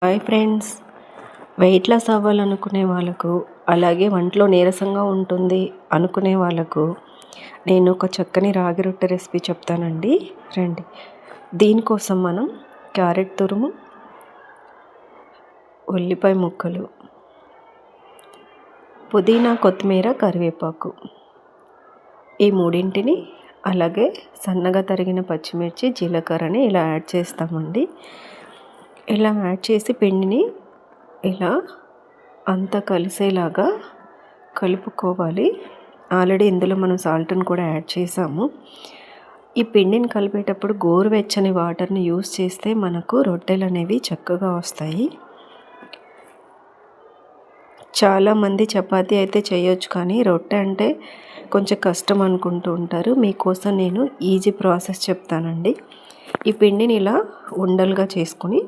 Hi friends, weight loss అవ్వాలనుకునే వాళ్ళకు, అలాగే ఒంట్లో నీరసంగా ఉంటుంది అనుకునే వాళ్ళకు నేను ఒక చక్కని రాగి రొట్టె రెసిపీ చెప్తానండి. రండి. దీనికోసం మనం క్యారెట్ తురుము, ఉల్లిపాయ ముక్కలు, పుదీనా, కొత్తిమీర, కరివేపాకు ఈ మూడింటిని, అలాగే సన్నగా తరిగిన పచ్చిమిర్చి, జీలకర్రని ఇలా యాడ్ చేస్తామండి. ఇలా యాడ్ చేసి పిండిని ఇలా అంతా కలిసేలాగా కలుపుకోవాలి. ఆల్రెడీ ఇందులో మనం సాల్ట్ని కూడా యాడ్ చేసాము. ఈ పిండిని కలిపేటప్పుడు గోరువెచ్చని వాటర్ని యూస్ చేస్తే మనకు రొట్టెలు అనేవి చక్కగా వస్తాయి. చాలామంది చపాతీ అయితే చేయొచ్చు, కానీ రొట్టె అంటే కొంచెం కష్టం అనుకుంటూ ఉంటారు. మీకోసం నేను ఈజీ ప్రాసెస్ చెప్తానండి. ఈ పిండిని ఇలా ఉండలుగా చేసుకొని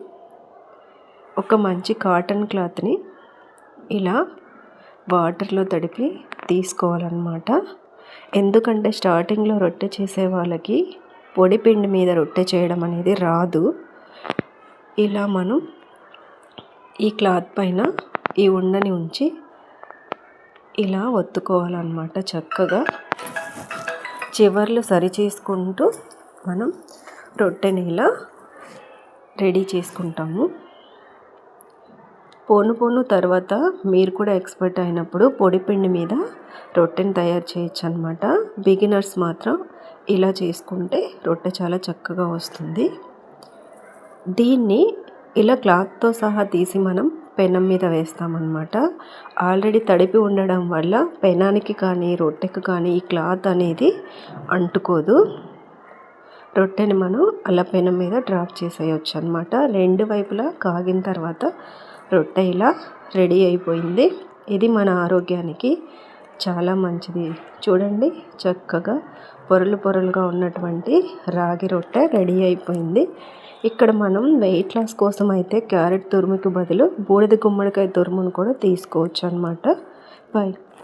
ఒక మంచి కాటన్ క్లాత్ని ఇలా వాటర్లో తడిపి తీసుకోవాలన్నమాట. ఎందుకంటే స్టార్టింగ్లో రొట్టె చేసే వాళ్ళకి పొడి పిండి మీద రొట్టె చేయడం అనేది రాదు. ఇలా మనం ఈ క్లాత్ పైన ఈ ఉండని ఉంచి ఇలా ఒత్తుకోవాలన్నమాట. చక్కగా చివర్లు సరి చేసుకుంటూ మనం రొట్టెని ఇలా రెడీ చేసుకుంటాము. పోను తర్వాత మీరు కూడా ఎక్స్పర్ట్ అయినప్పుడు పొడి పిండి మీద రొట్టెని తయారు చేయొచ్చు అనమాట. బిగినర్స్ మాత్రం ఇలా చేసుకుంటే రొట్టె చాలా చక్కగా వస్తుంది. దీన్ని ఇలా క్లాత్తో సహా తీసి మనం పెనం మీద వేస్తామన్నమాట. ఆల్రెడీ తడిపి ఉండడం వల్ల పెనానికి కానీ రొట్టెకు కానీ ఈ క్లాత్ అనేది అంటుకోదు. రొట్టెని మనం అలా పెనం మీద డ్రాప్ చేసేయచ్చు అనమాట. రెండు వైపులా కాగిన తర్వాత రొట్టె ఇలా రెడీ అయిపోయింది. ఇది మన ఆరోగ్యానికి చాలా మంచిది. చూడండి, చక్కగా పొరలుగా ఉన్నటువంటి రాగి రొట్టె రెడీ అయిపోయింది. ఇక్కడ మనం వెయిట్ లాస్ కోసం అయితే క్యారెట్ తురుముకి బదులు బూడిద గుమ్మడికాయ తురుమును కూడా తీసుకోవచ్చు అనమాట. బాయ్.